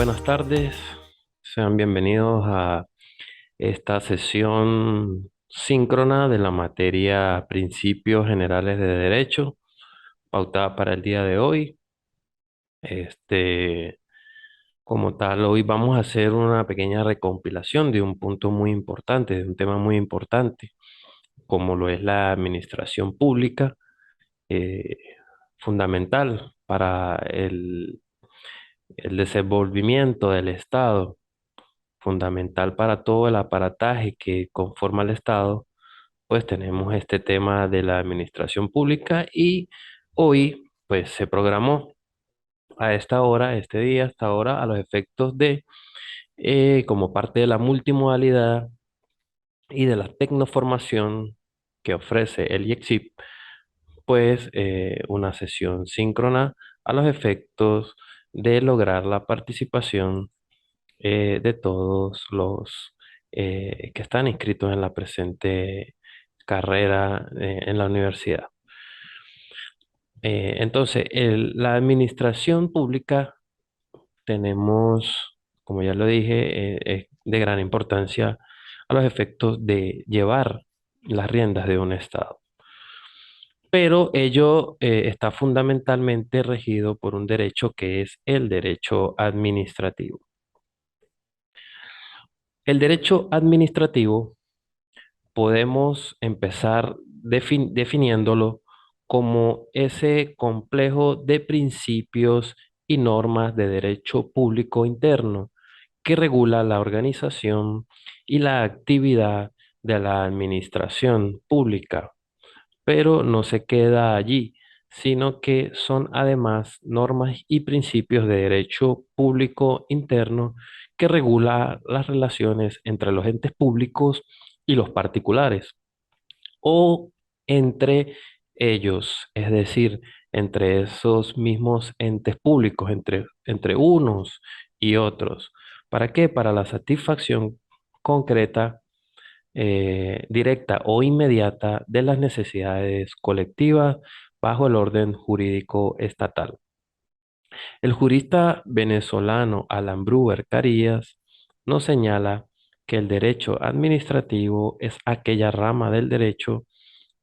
buenas tardes. Sean bienvenidos a esta sesión síncrona de la materia Principios Generales de Derecho, pautada para el día de hoy. Este, Como tal, hoy vamos a hacer una pequeña recompilación de un punto muy importante, de un tema muy importante, como lo es la administración pública, eh, fundamental para el desenvolvimiento del Estado, fundamental para todo el aparataje que conforma el Estado. Pues tenemos este tema de la administración pública y hoy pues se programó a esta hora, este día, hasta ahora, a los efectos de, como parte de la multimodalidad y de la tecnoformación que ofrece el IEXIP, pues una sesión síncrona a los efectos de lograr la participación de todos los que están inscritos en la presente carrera en la universidad. Entonces, la administración pública tenemos, como ya lo dije, es de gran importancia a los efectos de llevar las riendas de un Estado. Pero ello está fundamentalmente regido por un derecho que es el derecho administrativo. El derecho administrativo podemos empezar definiéndolo como ese complejo de principios y normas de derecho público interno que regula la organización y la actividad de la administración pública, pero no se queda allí, sino que son además normas y principios de derecho público interno que regula las relaciones entre los entes públicos y los particulares, o entre ellos, es decir, entre esos mismos entes públicos, entre unos y otros. ¿Para qué? Para la satisfacción concreta, directa o inmediata de las necesidades colectivas bajo el orden jurídico estatal. El jurista venezolano Alan Brewer Carías nos señala que el derecho administrativo es aquella rama del derecho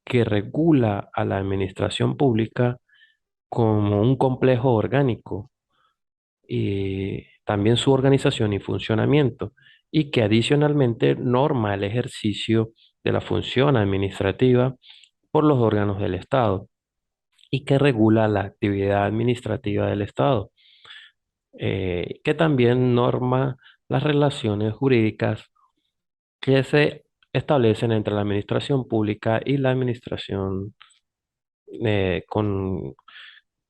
que regula a la administración pública como un complejo orgánico y también su organización y funcionamiento, y que adicionalmente norma el ejercicio de la función administrativa por los órganos del Estado y que regula la actividad administrativa del Estado, que también norma las relaciones jurídicas que se establecen entre la administración pública y la administración eh, con,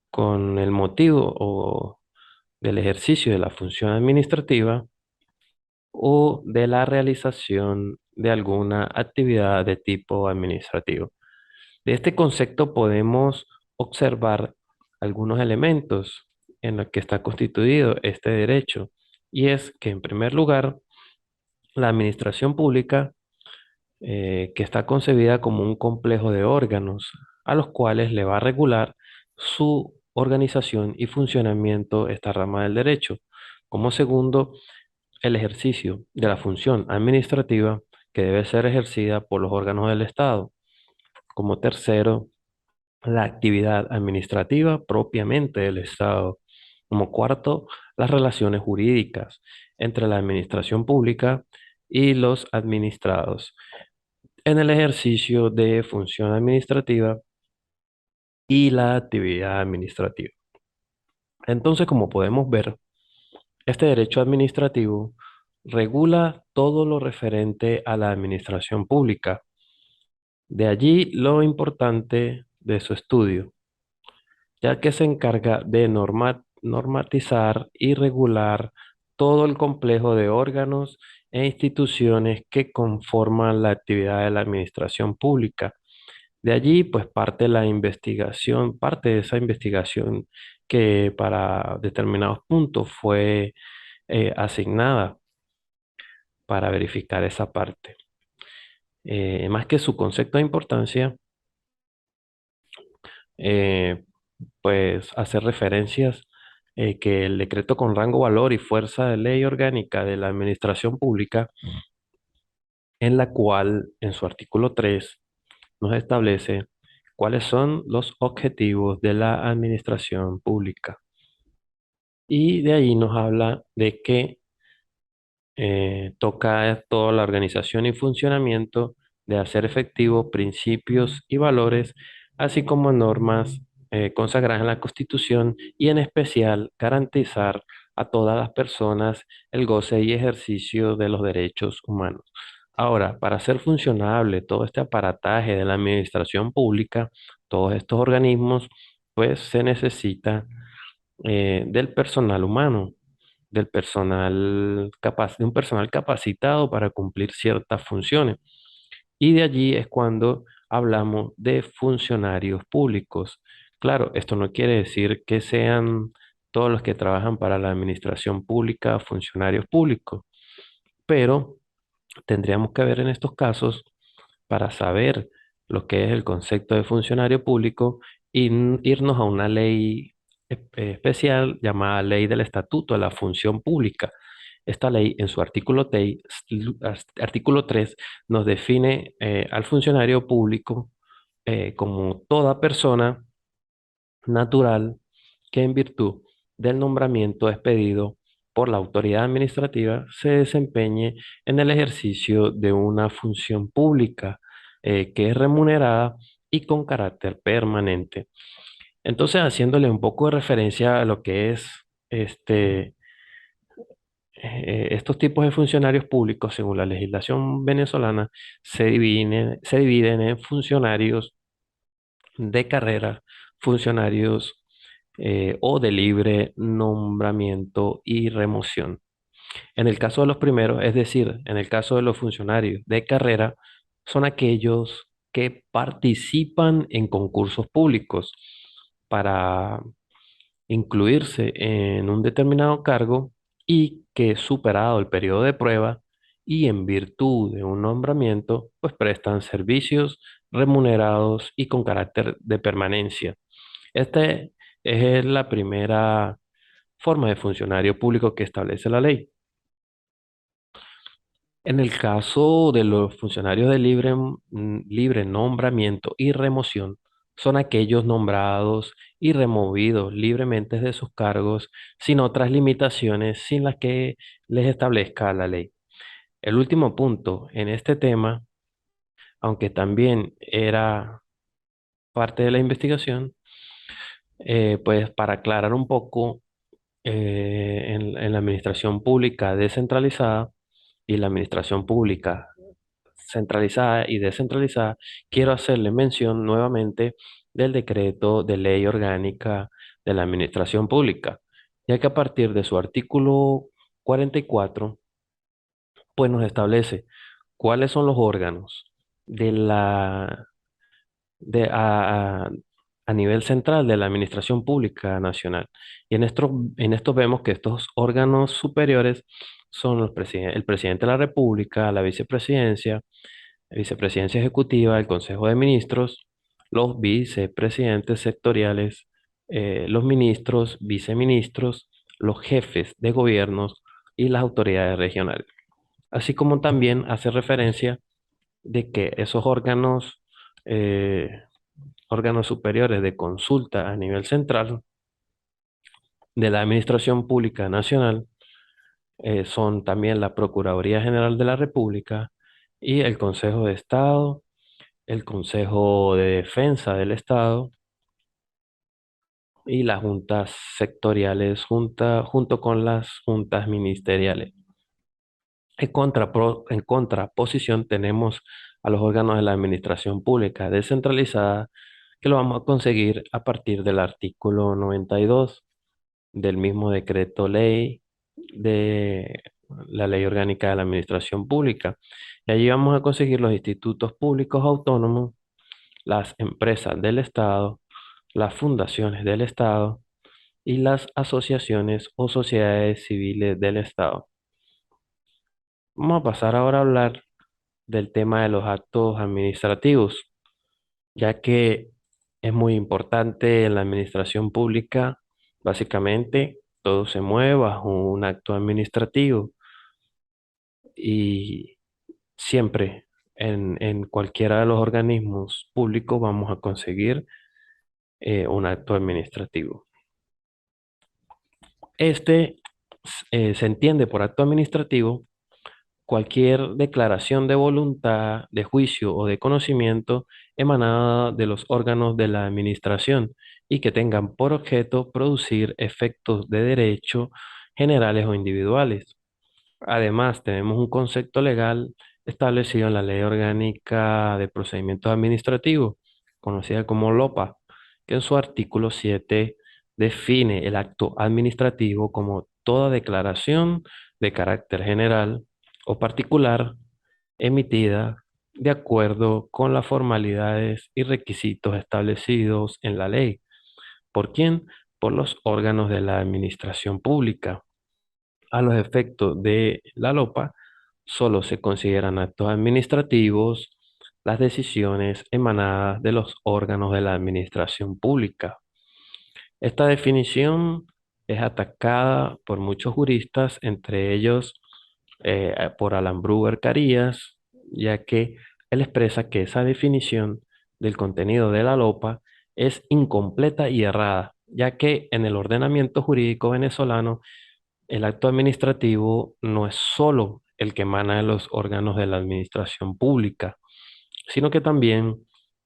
con el motivo o del ejercicio de la función administrativa o de la realización de alguna actividad de tipo administrativo. De este concepto podemos observar algunos elementos en los que está constituido este derecho, y es que en primer lugar, la administración pública, que está concebida como un complejo de órganos a los cuales le va a regular su organización y funcionamiento esta rama del derecho. Como segundo, el ejercicio de la función administrativa que debe ser ejercida por los órganos del Estado. Como tercero, la actividad administrativa propiamente del Estado. Como cuarto, las relaciones jurídicas entre la administración pública y los administrados en el ejercicio de función administrativa y la actividad administrativa. Entonces, como podemos ver, este derecho administrativo regula todo lo referente a la administración pública. De allí lo importante de su estudio, ya que se encarga de normatizar y regular todo el complejo de órganos e instituciones que conforman la actividad de la administración pública. De allí, pues parte la investigación, parte de esa investigación que para determinados puntos fue asignada para verificar esa parte. Más que su concepto de importancia, eh, pues hacer referencias que el decreto con rango, valor y fuerza de ley orgánica de la Administración Pública, en la cual en su artículo 3 nos establece cuáles son los objetivos de la administración pública. Y de ahí nos habla de que toca toda la organización y funcionamiento de hacer efectivos principios y valores, así como normas consagradas en la Constitución y en especial garantizar a todas las personas el goce y ejercicio de los derechos humanos. Ahora, para hacer funcionable todo este aparataje de la administración pública, todos estos organismos, pues se necesita del personal humano, del personal capaz, de un personal capacitado para cumplir ciertas funciones. Y de allí es cuando hablamos de funcionarios públicos. Claro, esto no quiere decir que sean todos los que trabajan para la administración pública funcionarios públicos, pero tendríamos que ver en estos casos para saber lo que es el concepto de funcionario público y irnos a una ley especial llamada Ley del Estatuto de la Función Pública. Esta ley, en su artículo 3, nos define al funcionario público como toda persona natural que en virtud del nombramiento expedido por la autoridad administrativa se desempeñe en el ejercicio de una función pública que es remunerada y con carácter permanente. Entonces, haciéndole un poco de referencia a lo que es estos tipos de funcionarios públicos, según la legislación venezolana, se dividen en funcionarios de carrera, funcionarios o de libre nombramiento y remoción. En el caso de los primeros, es decir, en el caso de los funcionarios de carrera, son aquellos que participan en concursos públicos para incluirse en un determinado cargo y que superado el periodo de prueba y en virtud de un nombramiento, pues prestan servicios remunerados y con carácter de permanencia. Esta es la primera forma de funcionario público que establece la ley. En el caso de los funcionarios de libre nombramiento y remoción, son aquellos nombrados y removidos libremente de sus cargos sin otras limitaciones sin las que les establezca la ley. El último punto en este tema, aunque también era parte de la investigación, pues para aclarar un poco, en la administración pública descentralizada y la administración pública centralizada y descentralizada, quiero hacerle mención nuevamente del decreto de ley orgánica de la administración pública, ya que a partir de su artículo 44, pues nos establece cuáles son los órganos de la, de, a nivel central de la administración pública nacional. Y en esto vemos que estos órganos superiores son el presidente de la República, la vicepresidencia ejecutiva, el Consejo de Ministros, los vicepresidentes sectoriales, los ministros, viceministros, los jefes de gobiernos y las autoridades regionales. Así como también hace referencia de que esos órganos superiores de consulta a nivel central de la Administración Pública Nacional son también la Procuraduría General de la República y el Consejo de Estado, el Consejo de Defensa del Estado y las juntas sectoriales junto con las juntas ministeriales. En contraposición tenemos a los órganos de la administración pública descentralizada, que lo vamos a conseguir a partir del artículo 92 del mismo decreto ley de la Ley Orgánica de la Administración Pública. Y allí vamos a conseguir los institutos públicos autónomos, las empresas del Estado, las fundaciones del Estado y las asociaciones o sociedades civiles del Estado. Vamos a pasar ahora a hablar del tema de los actos administrativos, ya que es muy importante en la administración pública, básicamente. todo se mueve bajo un acto administrativo y siempre en cualquiera de los organismos públicos vamos a conseguir un acto administrativo. Este se entiende por acto administrativo cualquier declaración de voluntad, de juicio o de conocimiento emanada de los órganos de la administración y que tengan por objeto producir efectos de derecho generales o individuales. Además, tenemos un concepto legal establecido en la Ley Orgánica de Procedimientos Administrativos, conocida como LOPA, que en su artículo 7 define el acto administrativo como toda declaración de carácter general o particular emitida de acuerdo con las formalidades y requisitos establecidos en la ley. ¿Por quién? Por los órganos de la administración pública. A los efectos de la LOPA, solo se consideran actos administrativos las decisiones emanadas de los órganos de la administración pública. Esta definición es atacada por muchos juristas, entre ellos por Alan Bruger Carías, ya que él expresa que esa definición del contenido de la LOPA es incompleta y errada, ya que en el ordenamiento jurídico venezolano el acto administrativo no es solo el que emana de los órganos de la administración pública, sino que también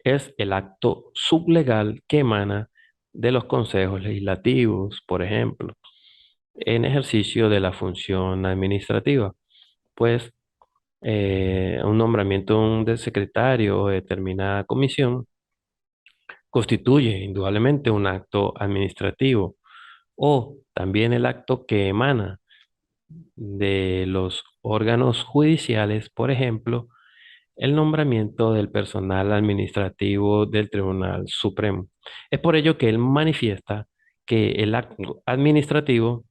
es el acto sublegal que emana de los consejos legislativos, por ejemplo, en ejercicio de la función administrativa. Pues un nombramiento de secretario o de determinada comisión constituye indudablemente un acto administrativo o también el acto que emana de los órganos judiciales, por ejemplo, el nombramiento del personal administrativo del Tribunal Supremo. Es por ello que él manifiesta que el acto administrativo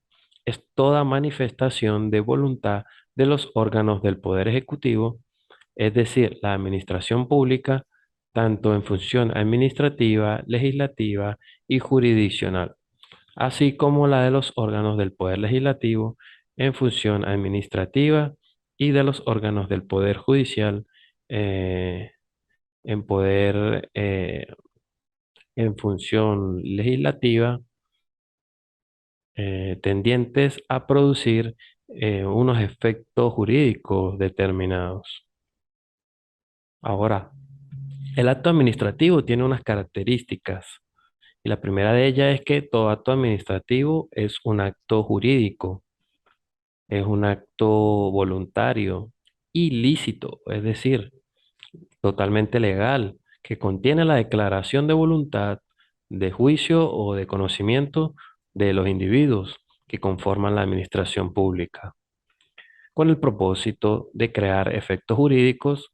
es toda manifestación de voluntad de los órganos del Poder Ejecutivo, es decir, la administración pública, tanto en función administrativa, legislativa y jurisdiccional, así como la de los órganos del Poder Legislativo en función administrativa y de los órganos del Poder Judicial eh, en poder en función legislativa, tendientes a producir unos efectos jurídicos determinados. Ahora, el acto administrativo tiene unas características y la primera de ellas es que todo acto administrativo es un acto jurídico. Es un acto voluntario, ilícito, es decir, totalmente legal, que contiene la declaración de voluntad, de juicio o de conocimiento de los individuos que conforman la administración pública, con el propósito de crear efectos jurídicos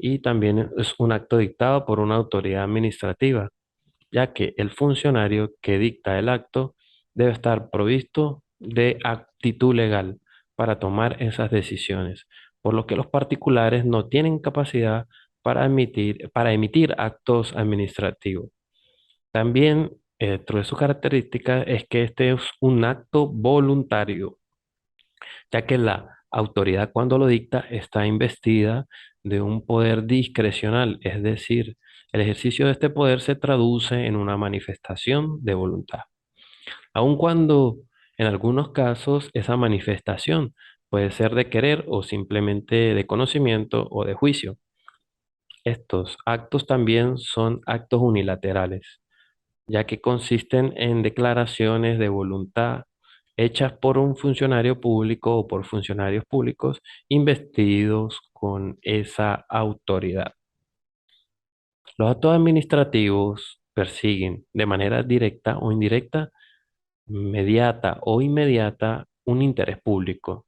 y también es un acto dictado por una autoridad administrativa, ya que el funcionario que dicta el acto debe estar provisto de aptitud legal para tomar esas decisiones, por lo que los particulares no tienen capacidad para emitir actos administrativos. También, dentro de sus características, es que este es un acto voluntario, ya que la autoridad cuando lo dicta está investida de un poder discrecional, es decir, el ejercicio de este poder se traduce en una manifestación de voluntad, aun cuando en algunos casos esa manifestación puede ser de querer o simplemente de conocimiento o de juicio. Estos actos también son actos unilaterales, ya que consisten en declaraciones de voluntad hechas por un funcionario público o por funcionarios públicos investidos con esa autoridad. Los actos administrativos persiguen de manera directa o indirecta, mediata o inmediata, un interés público.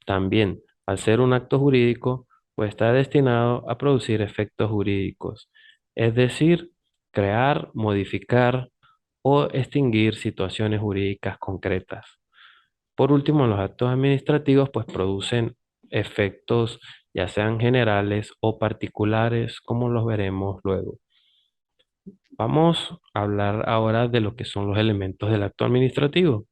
También, al ser un acto jurídico, pues está destinado a producir efectos jurídicos, es decir, crear, modificar o extinguir situaciones jurídicas concretas. Por último, los actos administrativos pues producen efectos ya sean generales o particulares, como los veremos luego. Vamos a hablar ahora de lo que son los elementos del acto administrativo.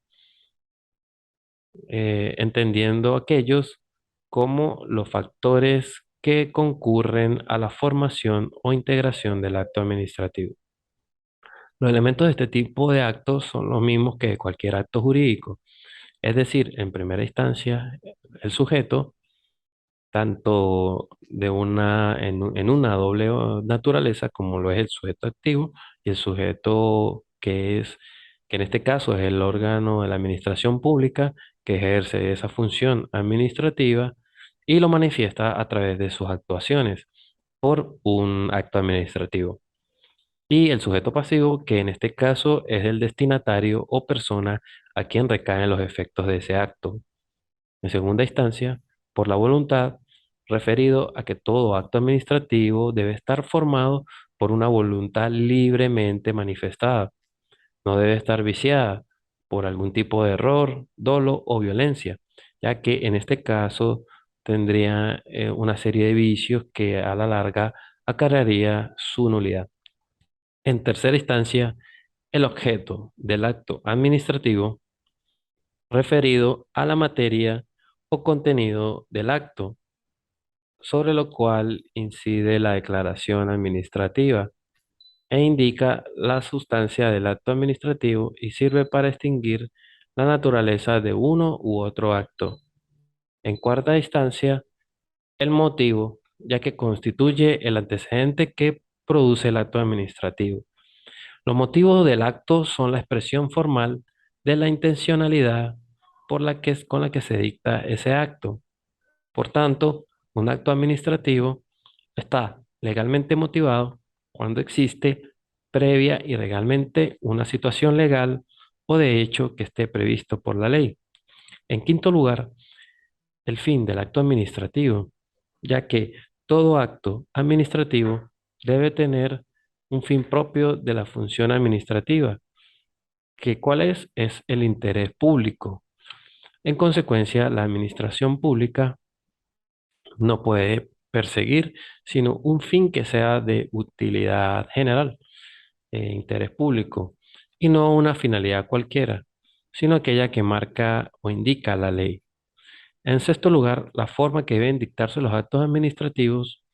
entendiendo aquellos como los factores que concurren a la formación o integración del acto administrativo. Los elementos de este tipo de actos son los mismos que cualquier acto jurídico, es decir, en primera instancia, el sujeto, tanto en una doble naturaleza como lo es el sujeto activo y el sujeto que en este caso es el órgano de la administración pública que ejerce esa función administrativa y lo manifiesta a través de sus actuaciones por un acto administrativo. Y el sujeto pasivo, que en este caso es el destinatario o persona a quien recaen los efectos de ese acto. En segunda instancia, por la voluntad, referido a que todo acto administrativo debe estar formado por una voluntad libremente manifestada. No debe estar viciada por algún tipo de error, dolo o violencia, ya que en este caso tendría una serie de vicios que a la larga acarrearía su nulidad. En tercera instancia, el objeto del acto administrativo referido a la materia o contenido del acto, sobre lo cual incide la declaración administrativa e indica la sustancia del acto administrativo y sirve para extinguir la naturaleza de uno u otro acto. En cuarta instancia, el motivo, ya que constituye el antecedente que produce el acto administrativo. Los motivos del acto son la expresión formal de la intencionalidad con la que se dicta ese acto. Por tanto, un acto administrativo está legalmente motivado cuando existe previa y legalmente una situación legal o de hecho que esté previsto por la ley. En quinto lugar, el fin del acto administrativo, ya que todo acto administrativo debe tener un fin propio de la función administrativa, que ¿cuál es? Es el interés público. En consecuencia, la administración pública no puede perseguir sino un fin que sea de utilidad general, interés público, y no una finalidad cualquiera, sino aquella que marca o indica la ley. En sexto lugar, la forma que deben dictarse los actos administrativos,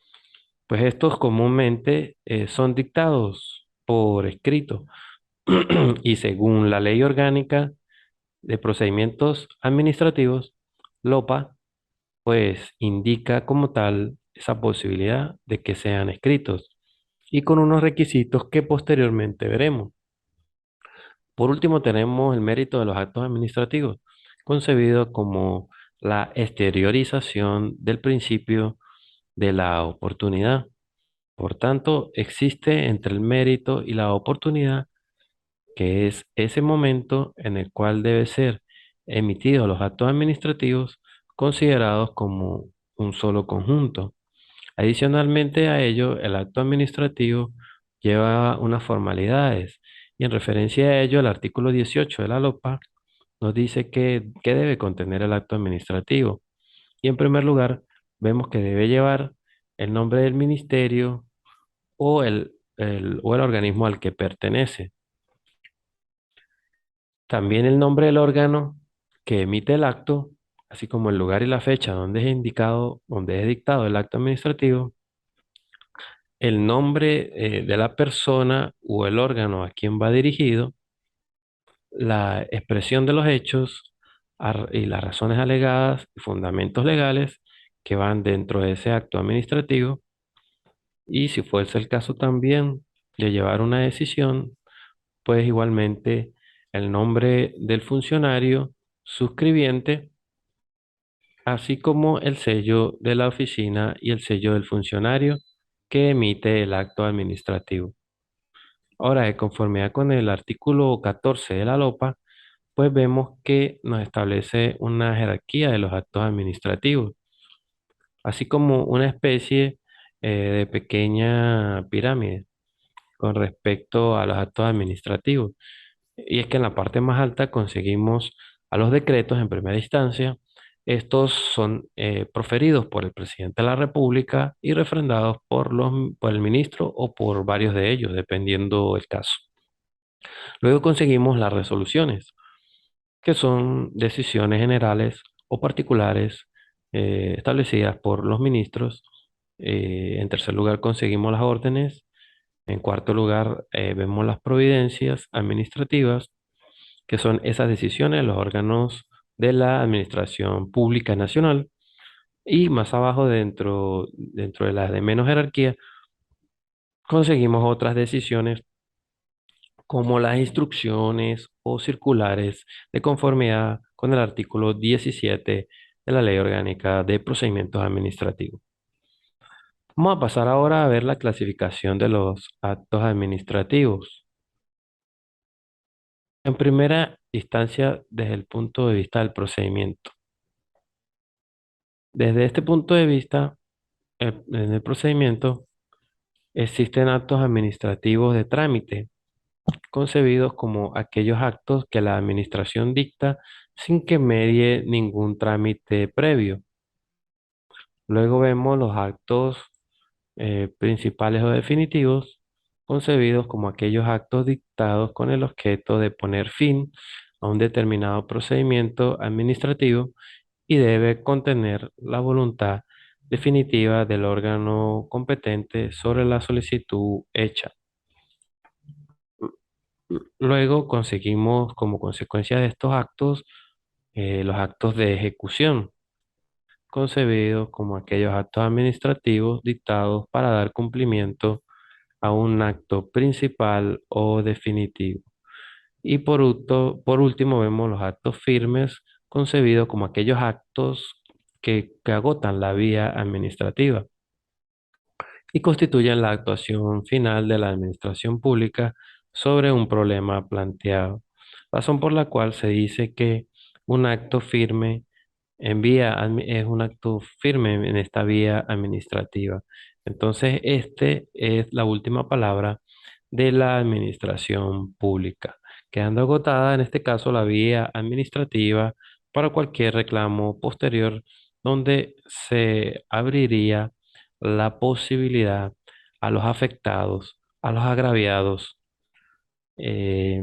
pues estos comúnmente son dictados por escrito y según la Ley Orgánica de Procedimientos Administrativos, LOPA, pues indica como tal esa posibilidad de que sean escritos y con unos requisitos que posteriormente veremos. Por último, tenemos el mérito de los actos administrativos, concebido como la exteriorización del principio de la oportunidad. Por tanto, existe entre el mérito y la oportunidad, que es ese momento en el cual debe ser emitidos los actos administrativos considerados como un solo conjunto. Adicionalmente a ello, el acto administrativo lleva unas formalidades y en referencia a ello, el artículo 18 de la LOPA nos dice que debe contener el acto administrativo. Y en primer lugar, vemos que debe llevar el nombre del ministerio o o el organismo al que pertenece. También el nombre del órgano que emite el acto, así como el lugar y la fecha donde es dictado el acto administrativo, el nombre de la persona o el órgano a quien va dirigido, la expresión de los hechos y las razones alegadas y fundamentos legales que van dentro de ese acto administrativo y si fuese el caso también de llevar una decisión, pues igualmente el nombre del funcionario suscribiente, así como el sello de la oficina y el sello del funcionario que emite el acto administrativo. Ahora, de conformidad con el artículo 14 de la LOPA, pues vemos que nos establece una jerarquía de los actos administrativos, así como una especie de pequeña pirámide con respecto a los actos administrativos. Y es que en la parte más alta conseguimos a los decretos en primera instancia. Estos son proferidos por el presidente de la República y refrendados por el ministro o por varios de ellos, dependiendo el caso. Luego conseguimos las resoluciones. que son decisiones generales o particulares establecidas por los ministros. En tercer lugar, conseguimos las órdenes. En cuarto lugar, vemos las providencias administrativas, que son esas decisiones de los órganos de la Administración Pública Nacional. Y más abajo, dentro de las de menos jerarquía, conseguimos otras decisiones como las instrucciones o circulares de conformidad con el artículo 17 de la Ley Orgánica de Procedimientos Administrativos. Vamos a pasar ahora a ver la clasificación de los actos administrativos. En primera instancia, desde el punto de vista del procedimiento. Desde este punto de vista, en el procedimiento existen actos administrativos de trámite, concebidos como aquellos actos que la administración dicta sin que medie ningún trámite previo. Luego vemos los actos principales o definitivos, concebidos como aquellos actos dictados con el objeto de poner fin a un determinado procedimiento administrativo y debe contener la voluntad definitiva del órgano competente sobre la solicitud hecha. Luego conseguimos como consecuencia de estos actos los actos de ejecución, concebidos como aquellos actos administrativos dictados para dar cumplimiento a un acto principal o definitivo. Y por último vemos los actos firmes, concebidos como aquellos actos que agotan la vía administrativa y constituyen la actuación final de la administración pública sobre un problema planteado, razón por la cual se dice que un acto firme es un acto firme en esta vía administrativa. Entonces, este es la última palabra de la administración pública, quedando agotada en este caso la vía administrativa para cualquier reclamo posterior donde se abriría la posibilidad a los afectados, a los agraviados, eh,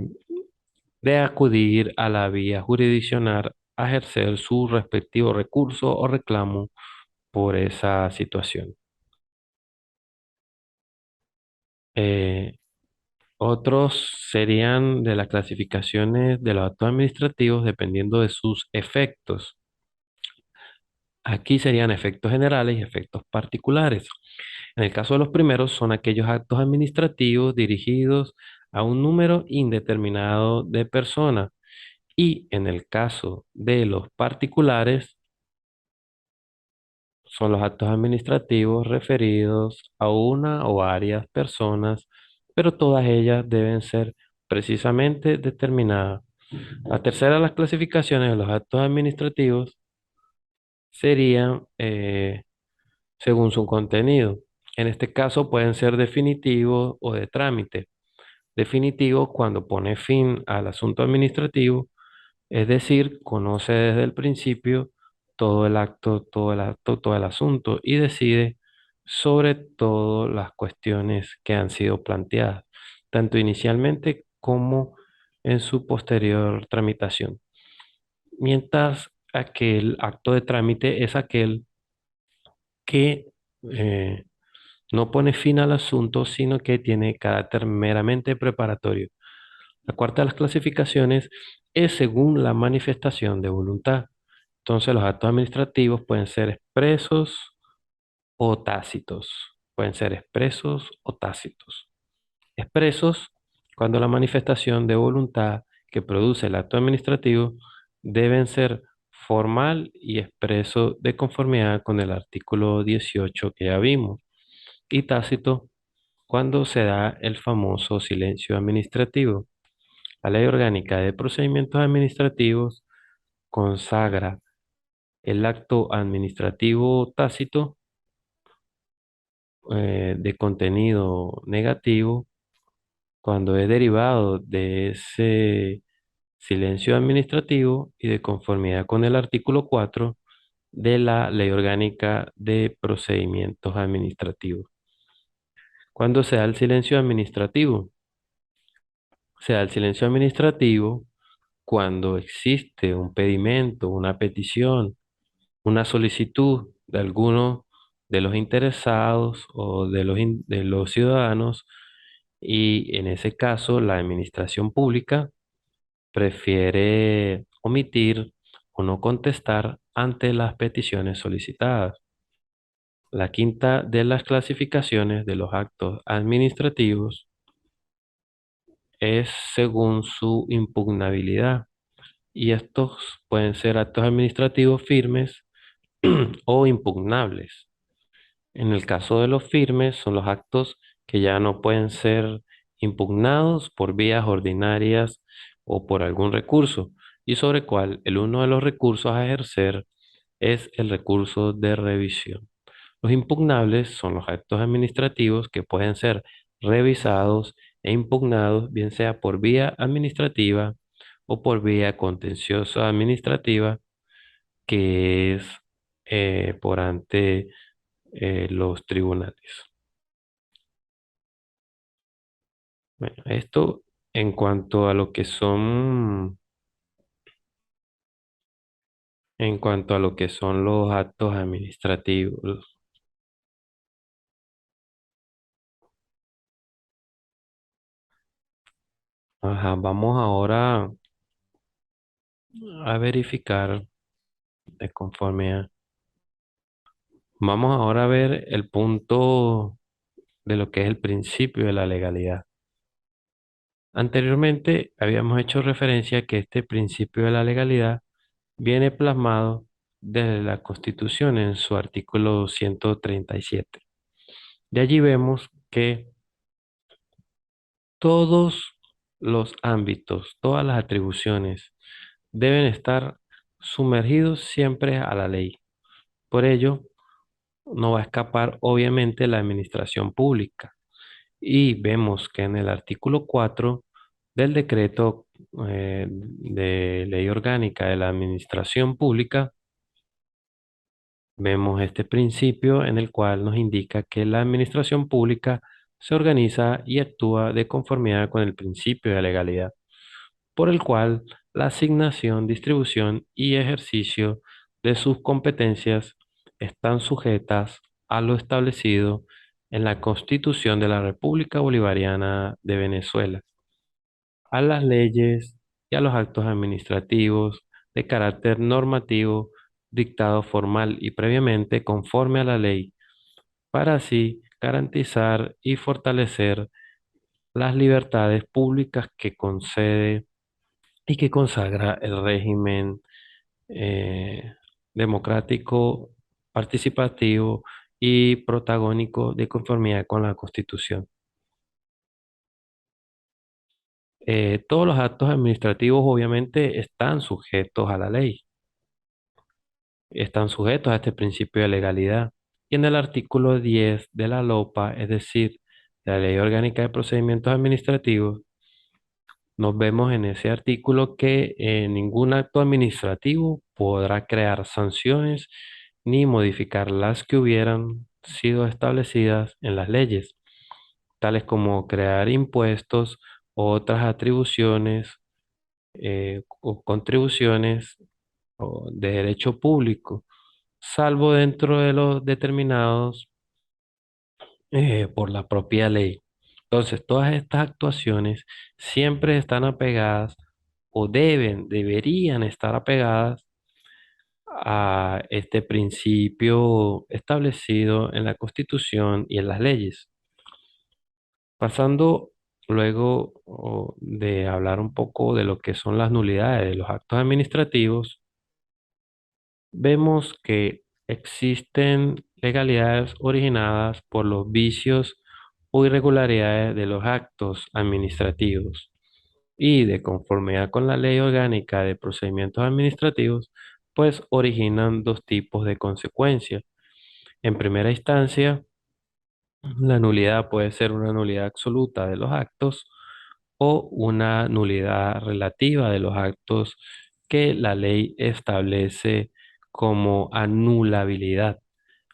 de acudir a la vía jurisdiccional a ejercer su respectivo recurso o reclamo por esa situación. Eh, Otros serían de las clasificaciones de los actos administrativos dependiendo de sus efectos. Aquí serían efectos generales y efectos particulares. En el caso de los primeros son aquellos actos administrativos dirigidos a un número indeterminado de personas y en el caso de los particulares son los actos administrativos referidos a una o varias personas, pero todas ellas deben ser precisamente determinadas. La tercera de las clasificaciones de los actos administrativos serían según su contenido. En este caso pueden ser definitivos o de trámite. Definitivo cuando pone fin al asunto administrativo, es decir, conoce desde el principio todo el asunto y decide sobre todas las cuestiones que han sido planteadas, tanto inicialmente como en su posterior tramitación. Mientras aquel acto de trámite es aquel que eh, no pone fin al asunto, sino que tiene carácter meramente preparatorio. La cuarta de las clasificaciones es según la manifestación de voluntad. Entonces, los actos administrativos pueden ser expresos o tácitos. Pueden ser expresos o tácitos. Expresos cuando la manifestación de voluntad que produce el acto administrativo deben ser formal y expreso de conformidad con el artículo 18 que ya vimos. Y tácito cuando se da el famoso silencio administrativo. La Ley Orgánica de Procedimientos Administrativos consagra el acto administrativo tácito de contenido negativo cuando es derivado de ese silencio administrativo y de conformidad con el artículo 4 de la Ley Orgánica de Procedimientos Administrativos. Cuando se da el silencio administrativo? Se da el silencio administrativo cuando existe un pedimento, una petición, una solicitud de alguno de los interesados o de los ciudadanos, y en ese caso la administración pública prefiere omitir o no contestar ante las peticiones solicitadas. La quinta de las clasificaciones de los actos administrativos es según su impugnabilidad, y estos pueden ser actos administrativos firmes o impugnables. En el caso de los firmes, son los actos que ya no pueden ser impugnados por vías ordinarias o por algún recurso, y sobre cual el uno de los recursos a ejercer es el recurso de revisión. Los impugnables son los actos administrativos que pueden ser revisados e impugnados, bien sea por vía administrativa o por vía contenciosa administrativa, que es por ante los tribunales. Bueno, esto en cuanto a lo que son, en cuanto a lo que son los actos administrativos. Ajá, vamos ahora a verificar de conformidad. Vamos ahora a ver el punto de lo que es el principio de la legalidad. Anteriormente habíamos hecho referencia a que este principio de la legalidad viene plasmado desde la Constitución en su artículo 137. De allí vemos que todos los ámbitos, todas las atribuciones deben estar sumergidos siempre a la ley. Por ello, no va a escapar obviamente la administración pública. Y vemos que en el artículo 4 del decreto de ley orgánica de la administración pública, vemos este principio en el cual nos indica que la administración pública se organiza y actúa de conformidad con el principio de legalidad, por el cual la asignación, distribución y ejercicio de sus competencias están sujetas a lo establecido en la Constitución de la República Bolivariana de Venezuela, a las leyes y a los actos administrativos de carácter normativo dictados formal y previamente conforme a la ley, para así garantizar y fortalecer las libertades públicas que concede y que consagra el régimen eh, democrático, participativo y protagónico de conformidad con la Constitución. Todos los actos administrativos obviamente están sujetos a la ley, están sujetos a este principio de legalidad. Y en el artículo 10 de la LOPA, es decir, de la Ley Orgánica de Procedimientos Administrativos, nos vemos en ese artículo que ningún acto administrativo podrá crear sanciones ni modificar las que hubieran sido establecidas en las leyes, tales como crear impuestos o otras atribuciones o contribuciones o de derecho público, salvo dentro de los determinados por la propia ley. Entonces, todas estas actuaciones siempre están apegadas o deberían estar apegadas a este principio establecido en la Constitución y en las leyes. Pasando luego de hablar un poco de lo que son las nulidades de los actos administrativos, vemos que existen legalidades originadas por los vicios o irregularidades de los actos administrativos, y de conformidad con la Ley Orgánica de Procedimientos Administrativos, pues originan dos tipos de consecuencias. En primera instancia, la nulidad puede ser una nulidad absoluta de los actos o una nulidad relativa de los actos que la ley establece como anulabilidad,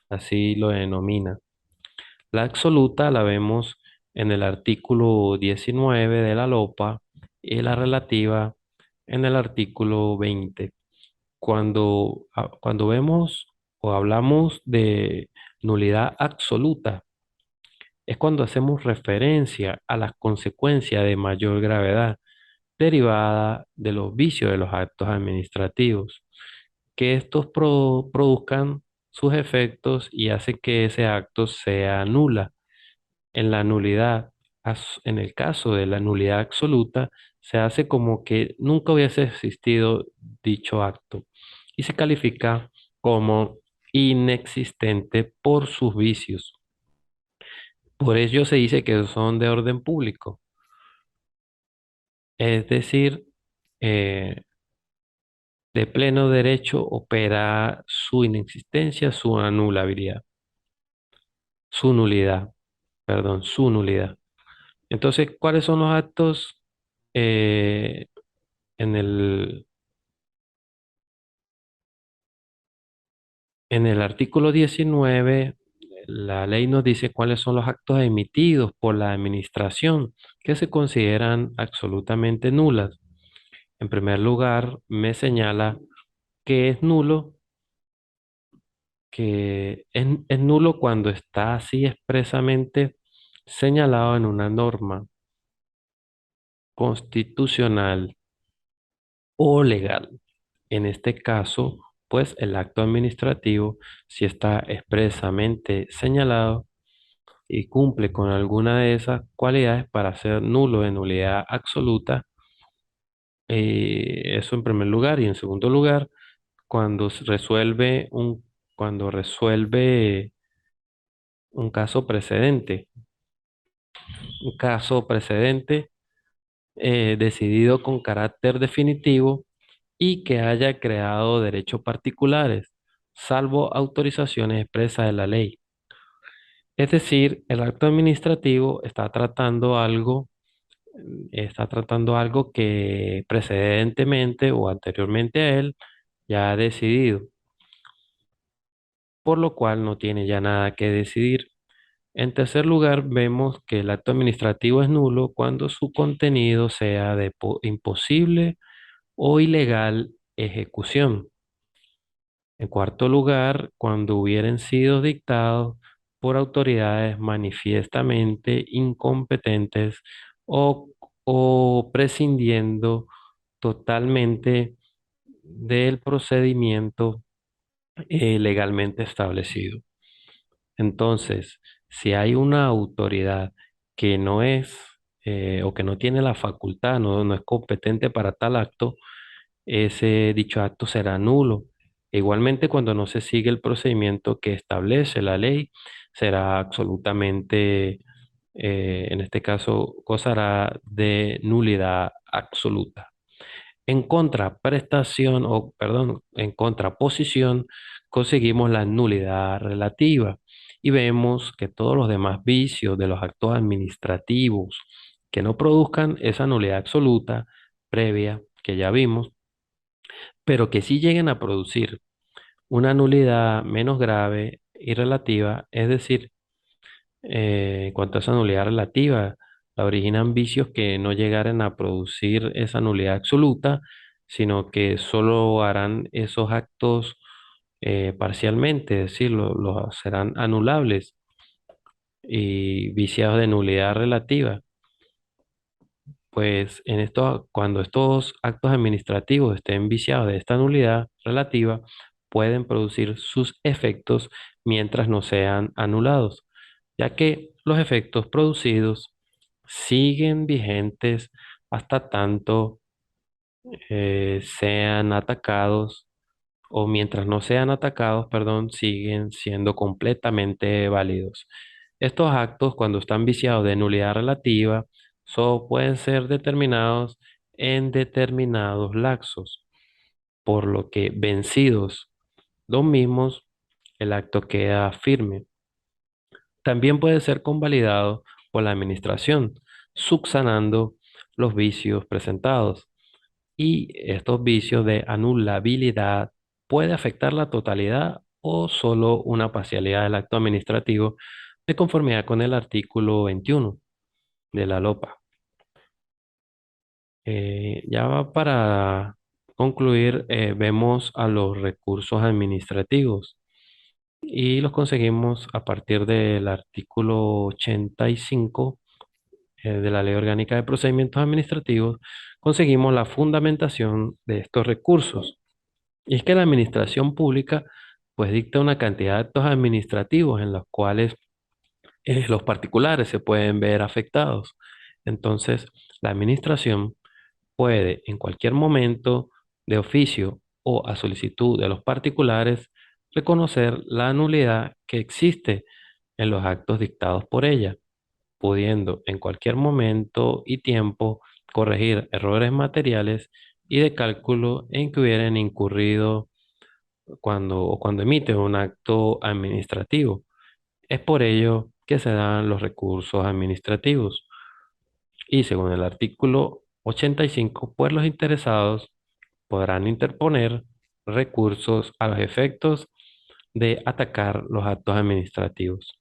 así lo denomina. La absoluta la vemos en el artículo 19 de la LOPA, y la relativa en el artículo 20. Cuando vemos o hablamos de nulidad absoluta, es cuando hacemos referencia a las consecuencias de mayor gravedad derivada de los vicios de los actos administrativos, que estos produzcan sus efectos y hacen que ese acto sea nula. En la nulidad, en el caso de la nulidad absoluta, se hace como que nunca hubiese existido dicho acto y se califica como inexistente por sus vicios. Por ello se dice que son de orden público, es decir, eh, de pleno derecho opera su inexistencia, su anulabilidad, su nulidad, perdón, su nulidad. Entonces, ¿cuáles son los actos eh, en en el artículo 19? La ley nos dice cuáles son los actos emitidos por la administración que se consideran absolutamente nulas. En primer lugar, me señala que es nulo, que es nulo cuando está así expresamente señalado en una norma constitucional o legal. En este caso, pues el acto administrativo, si está expresamente señalado y cumple con alguna de esas cualidades para ser nulo de nulidad absoluta, eso en primer lugar. Y en segundo lugar, cuando cuando resuelve un caso precedente, un caso precedente decidido con carácter definitivo y que haya creado derechos particulares, salvo autorizaciones expresas de la ley. Es decir, el acto administrativo está tratando algo que precedentemente o anteriormente a él ya ha decidido, por lo cual no tiene ya nada que decidir. En tercer lugar, vemos que el acto administrativo es nulo cuando su contenido sea de imposible o ilegal ejecución. En cuarto lugar, cuando hubieran sido dictados por autoridades manifiestamente incompetentes o, o prescindiendo totalmente del procedimiento legalmente establecido. Entonces, si hay una autoridad que no es o que no tiene la facultad, no es competente para tal acto, ese dicho acto será nulo. Igualmente, cuando no se sigue el procedimiento que establece la ley, será absolutamente, en este caso, gozará de nulidad absoluta. En contraprestación, o perdón, en contraposición, conseguimos la nulidad relativa y vemos que todos los demás vicios de los actos administrativos que no produzcan esa nulidad absoluta previa que ya vimos, pero que sí lleguen a producir una nulidad menos grave y relativa, es decir, en cuanto a esa nulidad relativa, la originan vicios que no llegaran a producir esa nulidad absoluta, sino que solo harán esos actos parcialmente, es decir, los serán anulables y viciados de nulidad relativa. Pues cuando estos actos administrativos estén viciados de esta nulidad relativa, pueden producir sus efectos mientras no sean anulados, ya que los efectos producidos siguen vigentes hasta tanto sean atacados o mientras no sean atacados, perdón, siguen siendo completamente válidos. Estos actos, cuando están viciados de nulidad relativa, solo pueden ser determinados en determinados lapsos, por lo que vencidos los mismos, el acto queda firme. También puede ser convalidado por la administración, subsanando los vicios presentados. Y estos vicios de anulabilidad puede afectar la totalidad o solo una parcialidad del acto administrativo de conformidad con el artículo 21 de la LOPA. Para concluir, vemos a los recursos administrativos y los conseguimos a partir del artículo 85 de la Ley Orgánica de Procedimientos Administrativos. Conseguimos la fundamentación de estos recursos. Y es que la administración pública pues dicta una cantidad de actos administrativos en los cuales los particulares se pueden ver afectados. Entonces, la administración puede en cualquier momento, de oficio o a solicitud de los particulares, reconocer la nulidad que existe en los actos dictados por ella, pudiendo en cualquier momento y tiempo corregir errores materiales y de cálculo en que hubieran incurrido cuando emite un acto administrativo. Es por ello que se dan los recursos administrativos. Y según el artículo 85, pues los interesados podrán interponer recursos a los efectos de atacar los actos administrativos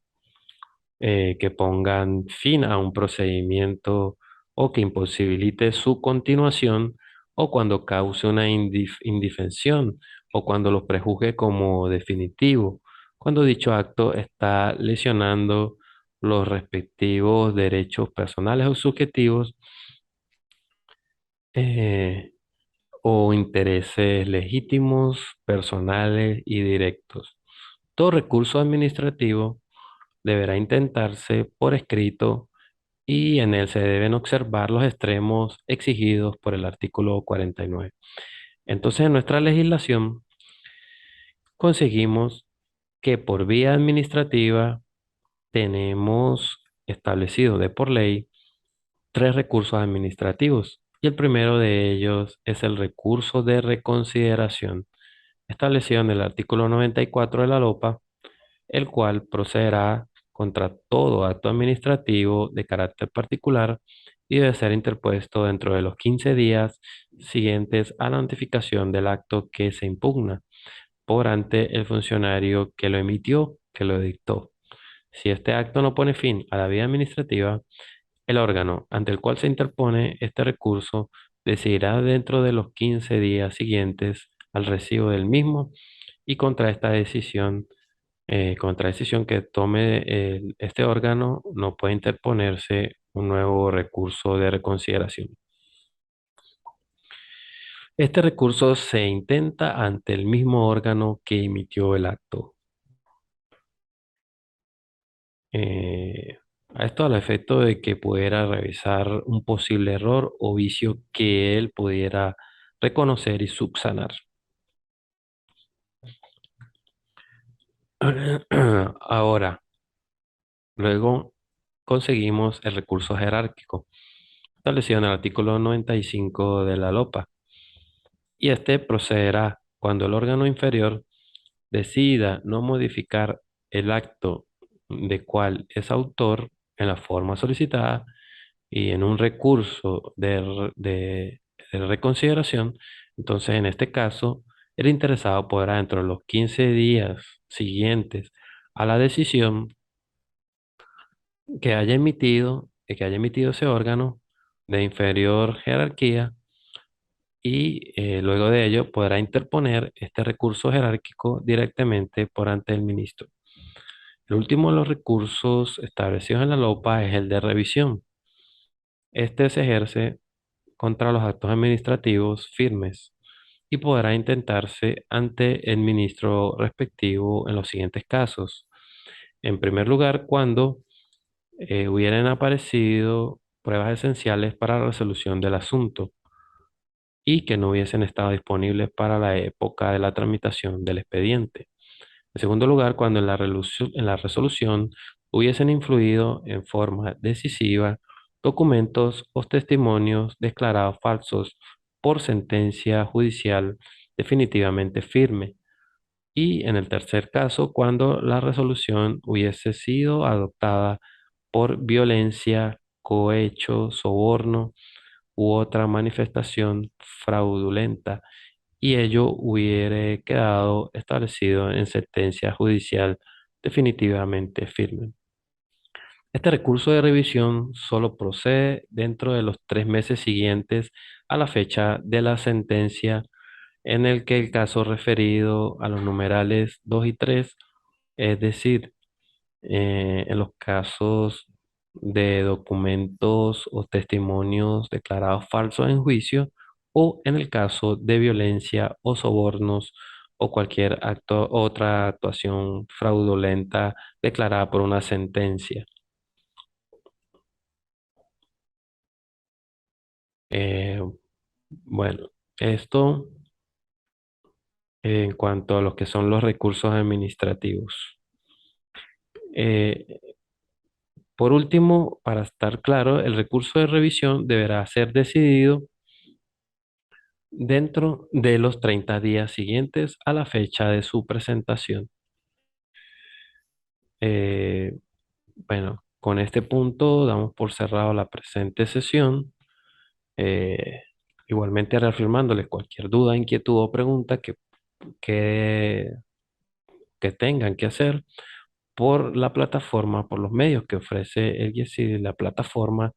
que pongan fin a un procedimiento o que imposibilite su continuación, o cuando cause una indefensión, o cuando lo prejuzgue como definitivo, cuando dicho acto está lesionando los respectivos derechos personales o subjetivos, eh, o intereses legítimos, personales y directos. Todo recurso administrativo deberá intentarse por escrito y en él se deben observar los extremos exigidos por el artículo 49. Entonces, en nuestra legislación conseguimos que por vía administrativa tenemos establecido de por ley tres recursos administrativos, y el primero de ellos es el recurso de reconsideración establecido en el artículo 94 de la LOPA, el cual procederá contra todo acto administrativo de carácter particular y debe ser interpuesto dentro de los 15 días siguientes a la notificación del acto que se impugna por ante el funcionario que lo emitió, que lo dictó. Si este acto no pone fin a la vía administrativa, el órgano ante el cual se interpone este recurso decidirá dentro de los 15 días siguientes al recibo del mismo, y contra decisión que tome este órgano no puede interponerse un nuevo recurso de reconsideración. Este recurso se intenta ante el mismo órgano que emitió el acto. Eh, a esto al efecto de que pudiera revisar un posible error o vicio que él pudiera reconocer y subsanar. Ahora, luego conseguimos el recurso jerárquico, establecido en el artículo 95 de la LOPA, y este procederá cuando el órgano inferior decida no modificar el acto de cual es autor en la forma solicitada, y en un recurso de reconsideración. Entonces, en este caso, el interesado podrá, dentro de los 15 días siguientes a la decisión que haya emitido ese órgano de inferior jerarquía, y luego de ello podrá interponer este recurso jerárquico directamente por ante el ministro. El último de los recursos establecidos en la LOPA es el de revisión. Este se ejerce contra los actos administrativos firmes y podrá intentarse ante el ministro respectivo en los siguientes casos. En primer lugar, cuando hubieran aparecido pruebas esenciales para la resolución del asunto y que no hubiesen estado disponibles para la época de la tramitación del expediente. En segundo lugar, cuando en la resolución hubiesen influido en forma decisiva documentos o testimonios declarados falsos por sentencia judicial definitivamente firme. Y en el tercer caso, cuando la resolución hubiese sido adoptada por violencia, cohecho, soborno u otra manifestación fraudulenta, y ello hubiere quedado establecido en sentencia judicial definitivamente firme. Este recurso de revisión solo procede dentro de los 3 meses siguientes a la fecha de la sentencia en el que el caso referido a los numerales 2 y 3, es decir, en los casos de documentos o testimonios declarados falsos en juicio, o en el caso de violencia o sobornos o cualquier otra actuación fraudulenta declarada por una sentencia. Eh, bueno, esto en cuanto a lo que son los recursos administrativos. Eh, por último, para estar claro, el recurso de revisión deberá ser decidido dentro de los 30 días siguientes a la fecha de su presentación. Eh, bueno, con este punto damos por cerrado la presente sesión. Eh, igualmente reafirmándoles cualquier duda, inquietud o pregunta que, que tengan que hacer por la plataforma, por los medios que ofrece el GIESID y la plataforma,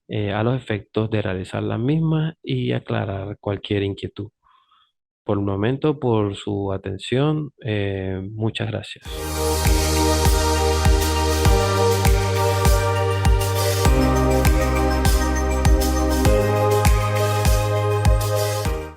a los efectos de realizar la misma y aclarar cualquier inquietud. Por el momento, por su atención, muchas gracias.